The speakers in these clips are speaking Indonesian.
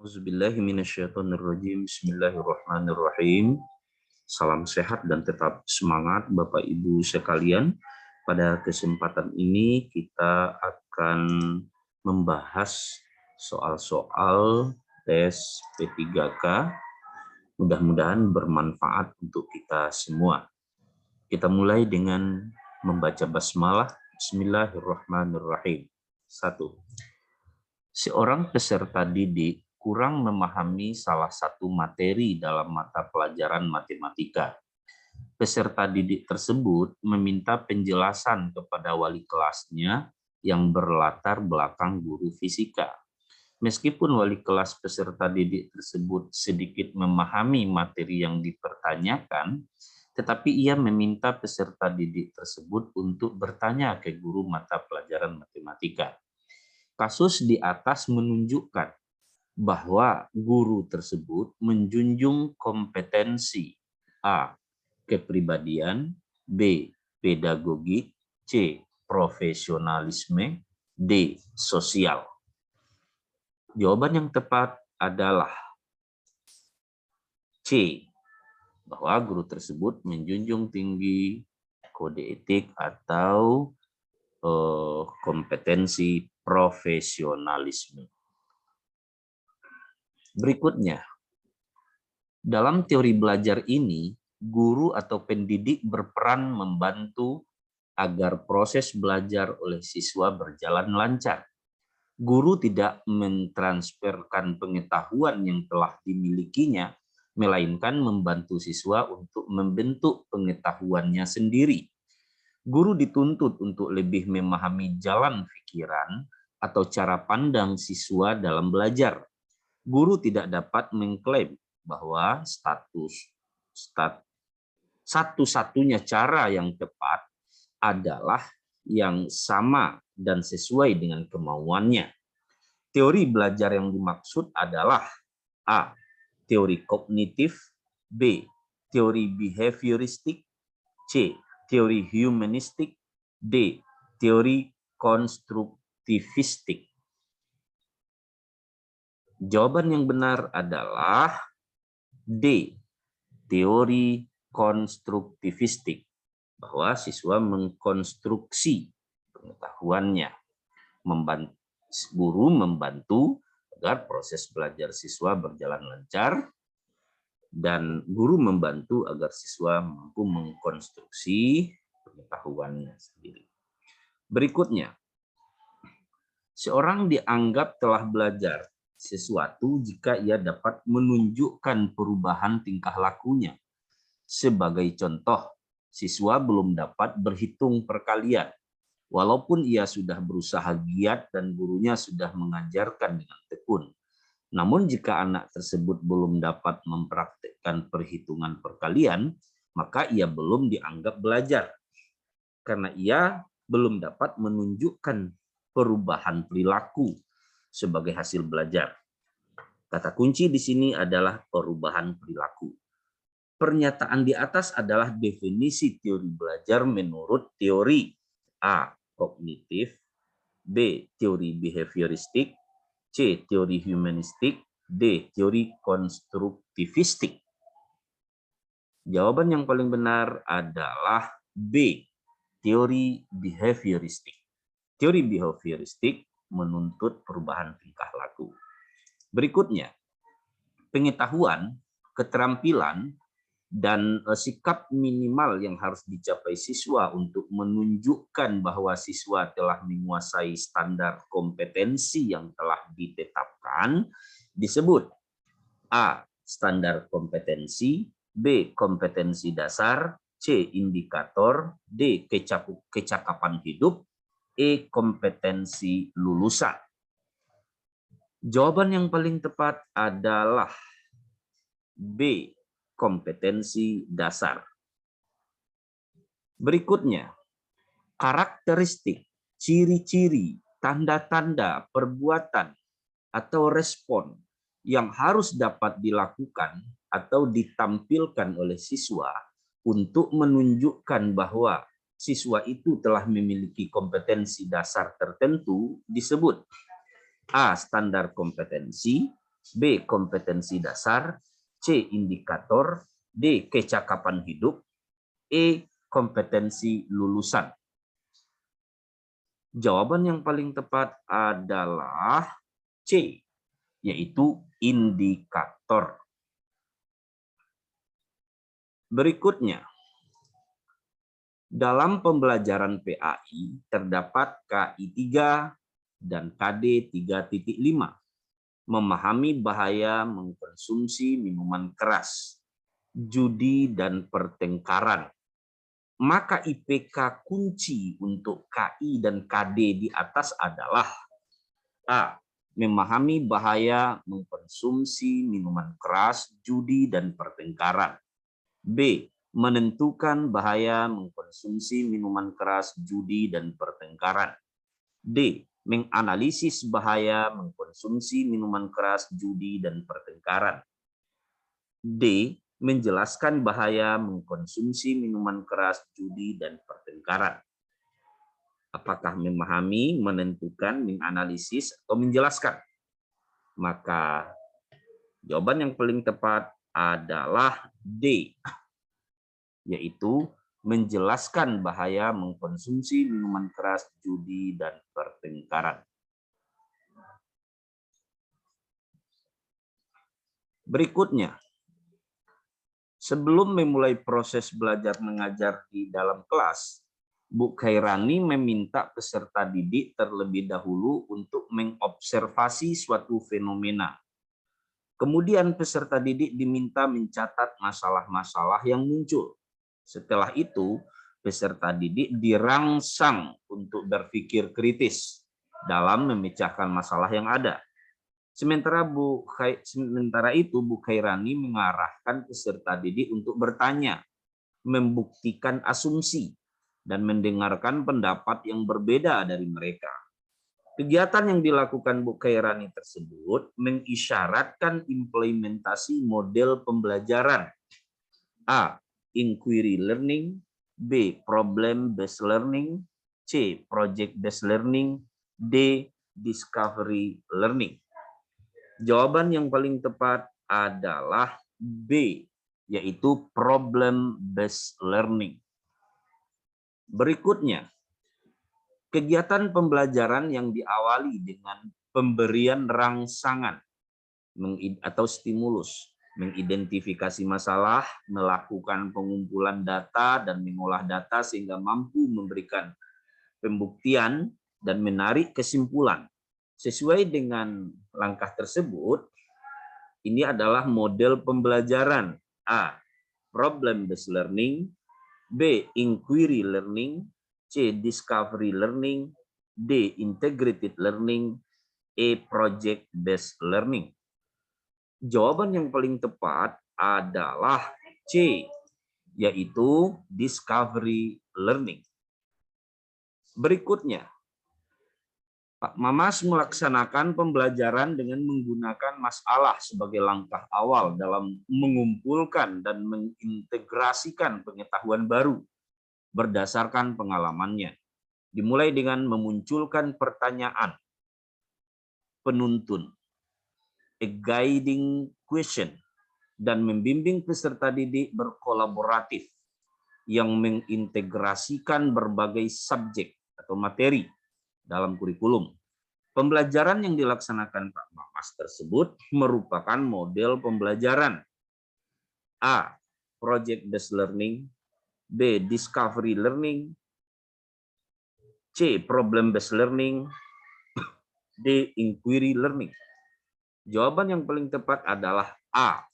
Auzubillahiminasyaitonirrajim. Bismillahirrahmanirrahim. Salam sehat dan tetap semangat Bapak Ibu sekalian. Pada kesempatan ini kita akan membahas soal-soal tes P3K. Mudah-mudahan bermanfaat untuk kita semua. Kita mulai dengan membaca basmalah. Bismillahirrahmanirrahim. 1. Seorang peserta didik kurang memahami salah satu materi dalam mata pelajaran matematika. Peserta didik tersebut meminta penjelasan kepada wali kelasnya yang berlatar belakang guru fisika. Meskipun wali kelas peserta didik tersebut sedikit memahami materi yang dipertanyakan, tetapi ia meminta peserta didik tersebut untuk bertanya ke guru mata pelajaran matematika. Kasus di atas menunjukkan bahwa guru tersebut menjunjung kompetensi A. Kepribadian, B. Pedagogik, C. Profesionalisme, D. Sosial. Jawaban yang tepat adalah C. Bahwa guru tersebut menjunjung tinggi kode etik atau kompetensi profesionalisme. Berikutnya, dalam teori belajar ini, guru atau pendidik berperan membantu agar proses belajar oleh siswa berjalan lancar. Guru tidak mentransferkan pengetahuan yang telah dimilikinya, melainkan membantu siswa untuk membentuk pengetahuannya sendiri. Guru dituntut untuk lebih memahami jalan pikiran atau cara pandang siswa dalam belajar. Guru tidak dapat mengklaim bahwa satu-satunya cara yang tepat adalah yang sama dan sesuai dengan kemauannya. Teori belajar yang dimaksud adalah A. Teori kognitif, B. Teori behavioristik, C. Teori humanistik, D. Teori konstruktivistik. Jawaban yang benar adalah D. Teori konstruktivistik. Bahwa siswa mengkonstruksi pengetahuannya. Guru membantu agar proses belajar siswa berjalan lancar, dan guru membantu agar siswa mampu mengkonstruksi pengetahuannya sendiri. Berikutnya, seorang dianggap telah belajar sesuatu jika ia dapat menunjukkan perubahan tingkah lakunya. Sebagai contoh, siswa belum dapat berhitung perkalian, walaupun ia sudah berusaha giat dan gurunya sudah mengajarkan dengan tekun. Namun jika anak tersebut belum dapat mempraktikkan perhitungan perkalian, maka ia belum dianggap belajar, karena ia belum dapat menunjukkan perubahan perilaku sebagai hasil belajar. Kata kunci di sini adalah perubahan perilaku. Pernyataan di atas adalah definisi teori belajar menurut teori A. Kognitif, B. Teori behavioristik, C. Teori humanistik, D. Teori konstruktivistik. Jawaban yang paling benar adalah B. Teori behavioristik. Teori behavioristik menuntut perubahan tingkah laku. Berikutnya, pengetahuan, keterampilan, dan sikap minimal yang harus dicapai siswa untuk menunjukkan bahwa siswa telah menguasai standar kompetensi yang telah ditetapkan disebut A. Standar kompetensi, B. Kompetensi dasar, C. Indikator, D. Kecakapan hidup, E. Kompetensi lulusan. Jawaban yang paling tepat adalah B. Kompetensi dasar. Berikutnya, karakteristik, ciri-ciri, tanda-tanda, perbuatan, atau respon yang harus dapat dilakukan atau ditampilkan oleh siswa untuk menunjukkan bahwa siswa itu telah memiliki kompetensi dasar tertentu disebut A. Standar kompetensi, B. Kompetensi dasar, C. Indikator, D. Kecakapan hidup, E. Kompetensi lulusan. Jawaban yang paling tepat adalah C, yaitu indikator. Berikutnya, dalam pembelajaran PAI terdapat KI 3 dan KD 3.5. Memahami bahaya mengkonsumsi minuman keras, judi dan pertengkaran. Maka IPK kunci untuk KI dan KD di atas adalah A. Memahami bahaya mengkonsumsi minuman keras, judi dan pertengkaran. B. Menentukan bahaya mengkonsumsi minuman keras, judi, dan pertengkaran. D. Menganalisis bahaya mengkonsumsi minuman keras, judi, dan pertengkaran. D. Menjelaskan bahaya mengkonsumsi minuman keras, judi, dan pertengkaran. Apakah memahami, menentukan, menganalisis, atau menjelaskan? Maka jawaban yang paling tepat adalah D, yaitu menjelaskan bahaya mengkonsumsi minuman keras, judi, dan pertengkaran. Berikutnya, sebelum memulai proses belajar mengajar di dalam kelas, Bu Khairani meminta peserta didik terlebih dahulu untuk mengobservasi suatu fenomena. Kemudian peserta didik diminta mencatat masalah-masalah yang muncul. Setelah itu, peserta didik dirangsang untuk berpikir kritis dalam memecahkan masalah yang ada. Sementara itu, Bu Khairani mengarahkan peserta didik untuk bertanya, membuktikan asumsi, dan mendengarkan pendapat yang berbeda dari mereka. Kegiatan yang dilakukan Bu Khairani tersebut mengisyaratkan implementasi model pembelajaran. A. Inquiry learning, B. Problem based learning, C. Project based learning, D. Discovery learning. Jawaban yang paling tepat adalah B, yaitu problem based learning. Berikutnya, kegiatan pembelajaran yang diawali dengan pemberian rangsangan atau stimulus, mengidentifikasi masalah, melakukan pengumpulan data, dan mengolah data sehingga mampu memberikan pembuktian dan menarik kesimpulan. Sesuai dengan langkah tersebut, ini adalah model pembelajaran. A. Problem-based learning, B. Inquiry learning, C. Discovery learning, D. Integrated learning, E. Project-based learning. Jawaban yang paling tepat adalah C, yaitu discovery learning. Berikutnya, Pak Mamas melaksanakan pembelajaran dengan menggunakan masalah sebagai langkah awal dalam mengumpulkan dan mengintegrasikan pengetahuan baru berdasarkan pengalamannya. Dimulai dengan memunculkan pertanyaan penuntun, a guiding question, dan membimbing peserta didik berkolaboratif yang mengintegrasikan berbagai subjek atau materi dalam kurikulum. Pembelajaran yang dilaksanakan Pak Mamas tersebut merupakan model pembelajaran. A. Project-based learning, B. Discovery learning, C. Problem-based learning, D. Inquiry learning. Jawaban yang paling tepat adalah A.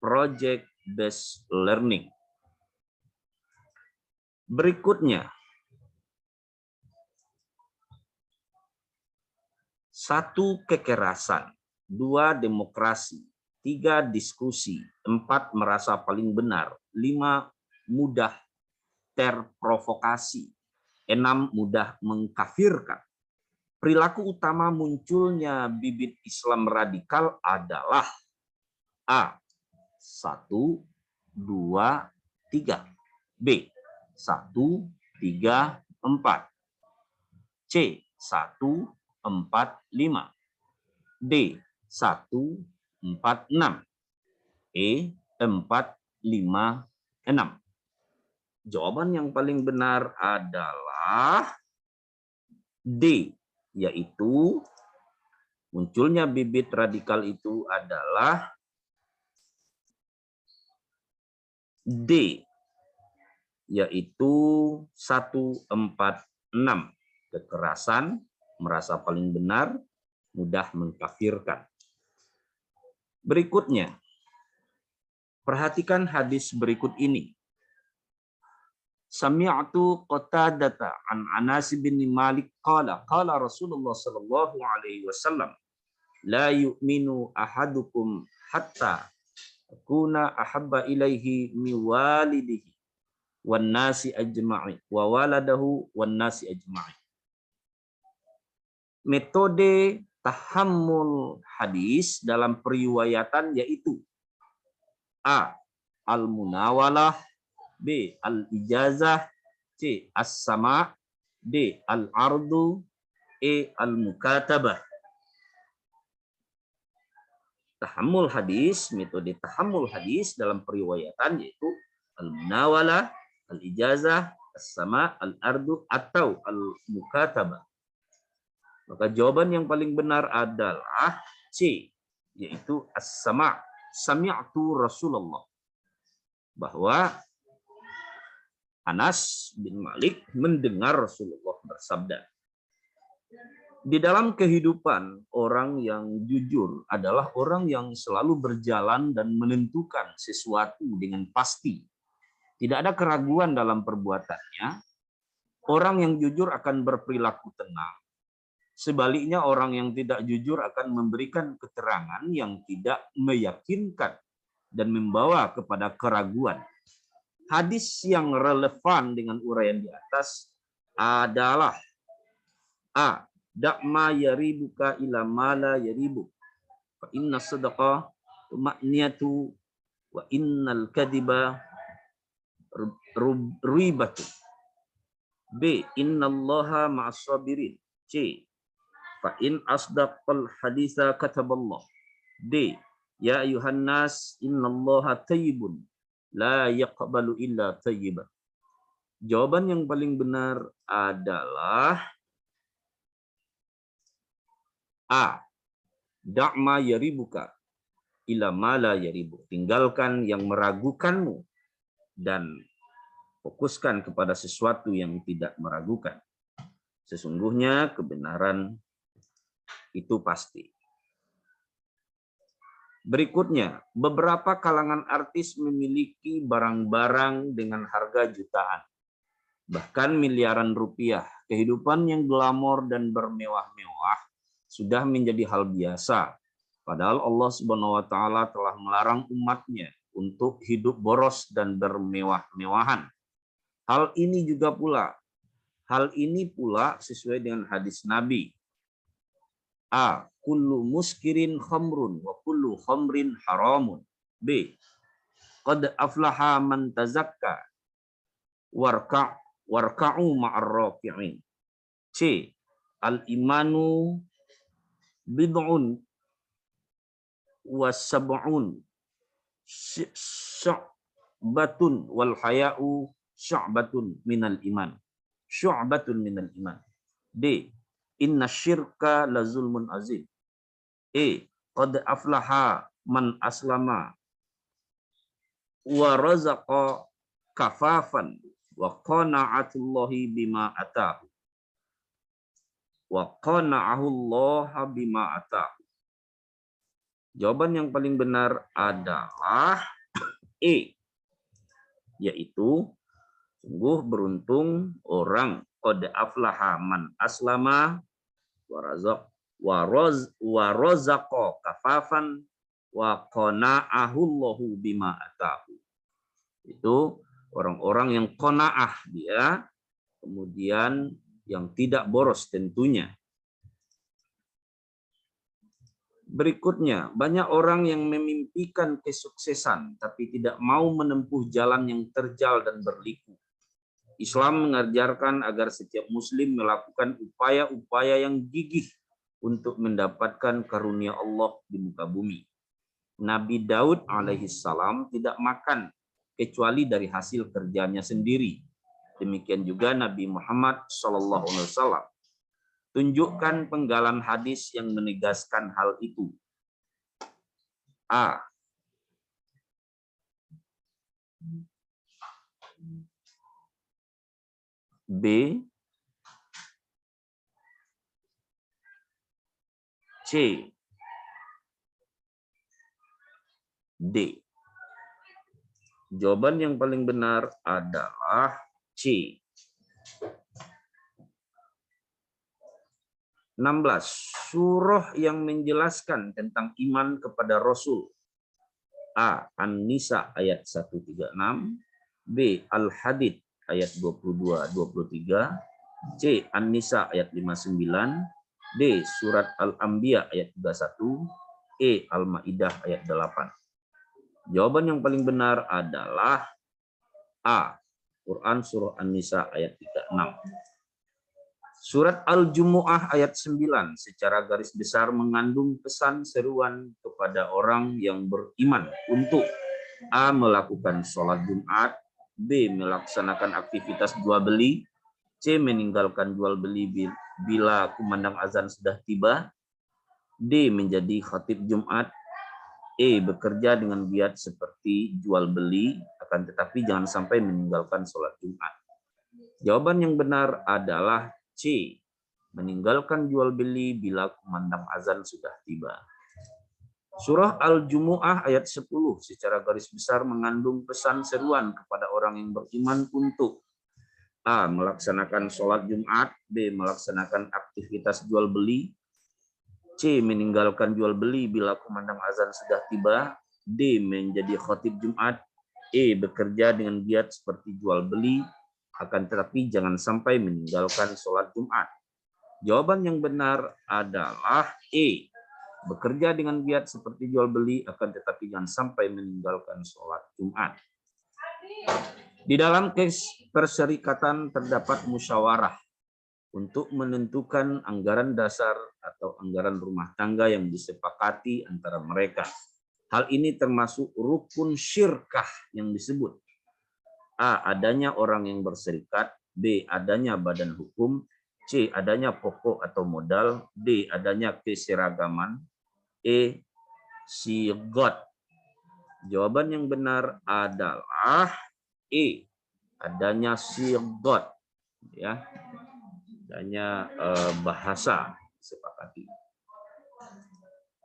Project-based learning. Berikutnya, 1. Kekerasan, 2. Demokrasi, 3. Diskusi, 4. Merasa paling benar, 5. Mudah terprovokasi, 6. Mudah mengkafirkan. Perilaku utama munculnya bibit Islam radikal adalah A. 1, 2, 3. B. 1, 3, 4. C. 1, 4, 5. D. 1, 46. E 456. Jawaban yang paling benar adalah D, yaitu munculnya bibit radikal itu adalah D, yaitu 146. Kekerasan, merasa paling benar, mudah mengkafirkan. Berikutnya, perhatikan hadis berikut ini. Sami'tu Qatadata an Anas bin Malik qala qala Rasulullah sallallahu alaihi wasallam la yu'minu ahadukum hatta akuna ahabba ilaihi mi walidihi wan nasi ajma'i wa waladahu wan nasi ajma'i. Metode tahammul hadis dalam periwayatan yaitu A. Al-munawalah, B. Al-ijazah, C. As-sama, D. Al-ardu, E. Al-mukatabah. Tahammul hadis, metode tahammul hadis dalam periwayatan yaitu al-munawalah, al-ijazah, as-sama, al-ardu, atau al-mukatabah. Maka jawaban yang paling benar adalah C, yaitu as-sama. Sami'tu Rasulullah. Bahwa Anas bin Malik mendengar Rasulullah bersabda. Di dalam kehidupan, orang yang jujur adalah orang yang selalu berjalan dan menentukan sesuatu dengan pasti. Tidak ada keraguan dalam perbuatannya. Orang yang jujur akan berperilaku tenang. Sebaliknya, orang yang tidak jujur akan memberikan keterangan yang tidak meyakinkan dan membawa kepada keraguan. Hadis yang relevan dengan uraian di atas adalah A. Da'ma yaribuka ila mala yaribuk. Fa inna sadaqah tuma'niyatu wa innal kadiba ribatu. B. Innallaha ma'as sabirin. C. Fa in asdaqal haditha kataballah. D. Ya ayuhan nas innallaha tayyibun la yaqbalu illa tayyiban. Jawaban yang paling benar adalah A. Da'ma yaribuka ila ma la yaribu. Tinggalkan yang meragukanmu dan fokuskan kepada sesuatu yang tidak meragukan. Sesungguhnya kebenaran itu pasti. Berikutnya, beberapa kalangan artis memiliki barang-barang dengan harga jutaan, bahkan miliaran rupiah. Kehidupan yang glamor dan bermewah-mewah sudah menjadi hal biasa. Padahal Allah Subhanahu wa taala telah melarang umatnya untuk hidup boros dan bermewah-mewahan. Hal ini pula sesuai dengan hadis Nabi. A. Kullu muskirin khamrun wa kullu khamrin haramun. B. Qad aflaha man tazakka warka'u ma'ar raki'in. C. Al-imanu bid'un wa sab'un syu'batun wal haya'u syu'batun minal iman. Syu'batun minal iman. D. Inna syirka la zulmun azim. E. Qad aflaha man aslama wa razaqa kafafan wa qana'atullahi bima atahu. Wa qana'ahullaha bima atahu. Jawaban yang paling benar adalah E, yaitu sungguh beruntung orang qad aflaha man aslama wa razaqa kafafan wa qana'ahu Allahu bima atahu. Itu orang-orang yang qanaah dia, kemudian yang tidak boros tentunya. Berikutnya, banyak orang yang memimpikan kesuksesan tapi tidak mau menempuh jalan yang terjal dan berliku. Islam mengajarkan agar setiap muslim melakukan upaya-upaya yang gigih untuk mendapatkan karunia Allah di muka bumi. Nabi Daud alaihissalam tidak makan kecuali dari hasil kerjanya sendiri. Demikian juga Nabi Muhammad SAW. Tunjukkan penggalan hadis yang menegaskan hal itu. A. B. C. D. Jawaban yang paling benar adalah C. 16. Surah yang menjelaskan tentang iman kepada Rasul. A. An-Nisa ayat 136. B. Al-Hadid ayat 22-23. C. An-Nisa ayat 59. D. Surat Al-Anbiya ayat 31. E. Al-Maidah ayat 8. Jawaban yang paling benar adalah A. Quran surah An-Nisa ayat 36. Surat Al-Jumu'ah ayat 9 secara garis besar mengandung pesan seruan kepada orang yang beriman untuk A. Melakukan sholat Jumat, B. Melaksanakan aktivitas jual beli, C. Meninggalkan jual beli bila kumandang azan sudah tiba, D. Menjadi khatib Jumat, E. Bekerja dengan giat seperti jual beli, akan tetapi jangan sampai meninggalkan sholat Jumat. Jawaban yang benar adalah C. Meninggalkan jual beli bila kumandang azan sudah tiba. Surah Al-Jumu'ah ayat 10 secara garis besar mengandung pesan seruan kepada orang yang beriman untuk A. Melaksanakan sholat Jumat, B. Melaksanakan aktivitas jual beli, C. Meninggalkan jual beli bila kumandang azan sudah tiba, D. Menjadi khatib Jumat, E. Bekerja dengan giat seperti jual beli, akan tetapi jangan sampai meninggalkan sholat Jumat. Jawaban yang benar adalah E. Bekerja dengan giat seperti jual beli, akan tetapi jangan sampai meninggalkan sholat Jumat. Di dalam kes perserikatan terdapat musyawarah untuk menentukan anggaran dasar atau anggaran rumah tangga yang disepakati antara mereka. Hal ini termasuk rukun syirkah yang disebut. A. Adanya orang yang berserikat, B. Adanya badan hukum, C. Adanya pokok atau modal, D. Adanya keseragaman, E. Sigot. Jawaban yang benar adalah E. Adanya sigot, ya, adanya bahasa sepakati.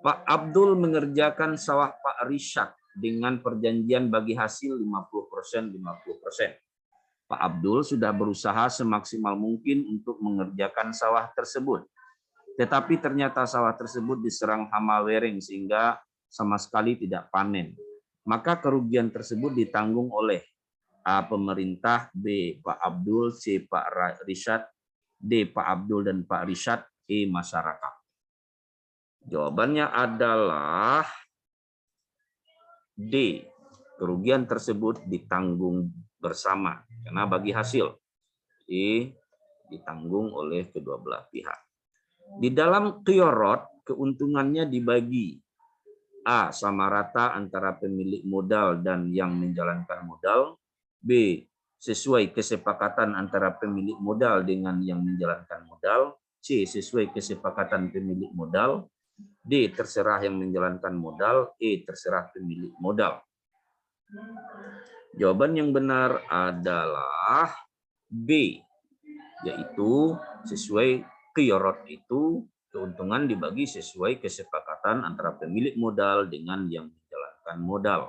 Pak Abdul mengerjakan sawah Pak Rishad dengan perjanjian bagi hasil 50%. Pak Abdul sudah berusaha semaksimal mungkin untuk mengerjakan sawah tersebut. Tetapi ternyata sawah tersebut diserang hama wering sehingga sama sekali tidak panen. Maka kerugian tersebut ditanggung oleh A. Pemerintah, B. Pak Abdul, C. Pak Rishad, D. Pak Abdul dan Pak Rishad, E. Masyarakat. Jawabannya adalah D. Kerugian tersebut ditanggung bersama karena bagi hasil. E. Ditanggung oleh kedua belah pihak. Di dalam qiyorot keuntungannya dibagi A. Sama rata antara pemilik modal dan yang menjalankan modal, B. Sesuai kesepakatan antara pemilik modal dengan yang menjalankan modal, C. Sesuai kesepakatan pemilik modal, D. Terserah yang menjalankan modal, E. Terserah pemilik modal. Jawaban yang benar adalah B, yaitu sesuai qiyorot itu keuntungan dibagi sesuai kesepakatan antara pemilik modal dengan yang menjalankan modal.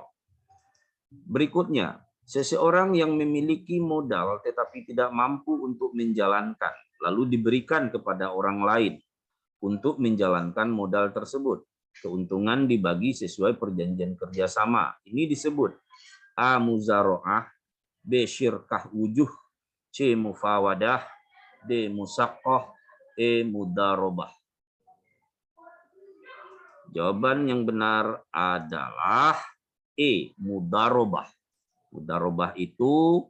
Berikutnya, seseorang yang memiliki modal tetapi tidak mampu untuk menjalankan, lalu diberikan kepada orang lain untuk menjalankan modal tersebut. Keuntungan dibagi sesuai perjanjian kerjasama. Ini disebut A. Muzaro'ah, B. Syirkah wujuh, C. Mufawadah, D. Musaqqah, E. Mudarobah. Jawaban yang benar adalah E. Mudarobah. Mudarobah itu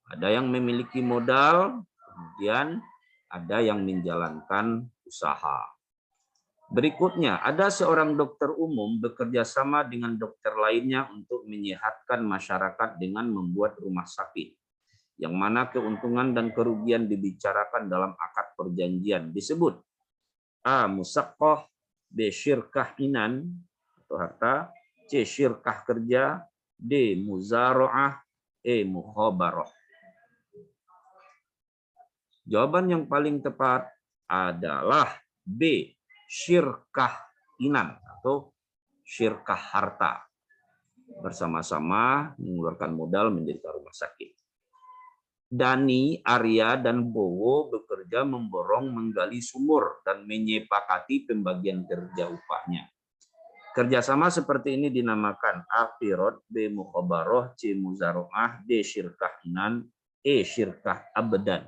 ada yang memiliki modal, kemudian ada yang menjalankan usaha. Berikutnya, ada seorang dokter umum bekerja sama dengan dokter lainnya untuk menyehatkan masyarakat dengan membuat rumah sakit, yang mana keuntungan dan kerugian dibicarakan dalam akad perjanjian disebut A. Musaqqah, B. Syirkah inan atau harta, C. Syirkah kerja, D. Muzara'ah, E. Mukhabarah. Jawaban yang paling tepat adalah B. Syirkah inan atau syirkah harta. Bersama-sama mengeluarkan modal mendirikan rumah sakit. Dani, Arya, dan Bowo bekerja memborong menggali sumur dan menyepakati pembagian kerja upahnya. Kerjasama seperti ini dinamakan A. Firot, B. Mukhabaroh, C. Muzaro'ah, D. Syirkah inan, E. Syirkah abadan.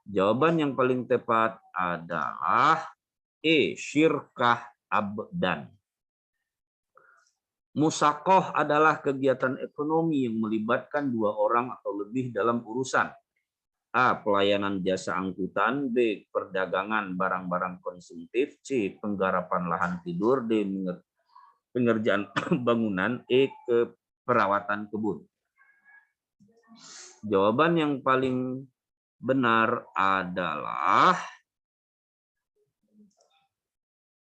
Jawaban yang paling tepat adalah E. Syirkah abdan. Musaqqah adalah kegiatan ekonomi yang melibatkan dua orang atau lebih dalam urusan. A. Pelayanan jasa angkutan, B. Perdagangan barang-barang konsumtif, C. Penggarapan lahan tidur, D. Pengerjaan bangunan, E. Perawatan kebun. Jawaban yang paling benar adalah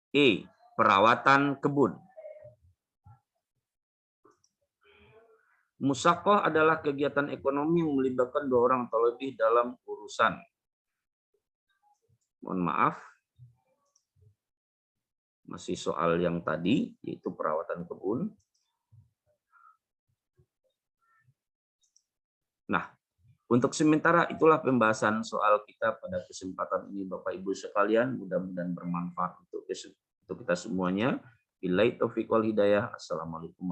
E. Perawatan kebun. Musaqqah adalah kegiatan ekonomi yang melibatkan dua orang atau lebih dalam urusan. Mohon maaf. Masih soal yang tadi, yaitu perawatan kebun. Nah, untuk sementara itulah pembahasan soal kita pada kesempatan ini Bapak Ibu sekalian. Mudah-mudahan bermanfaat untuk kita semuanya. Billahi taufiq wal hidayah. Assalamualaikum warahmatullahi wabarakatuh.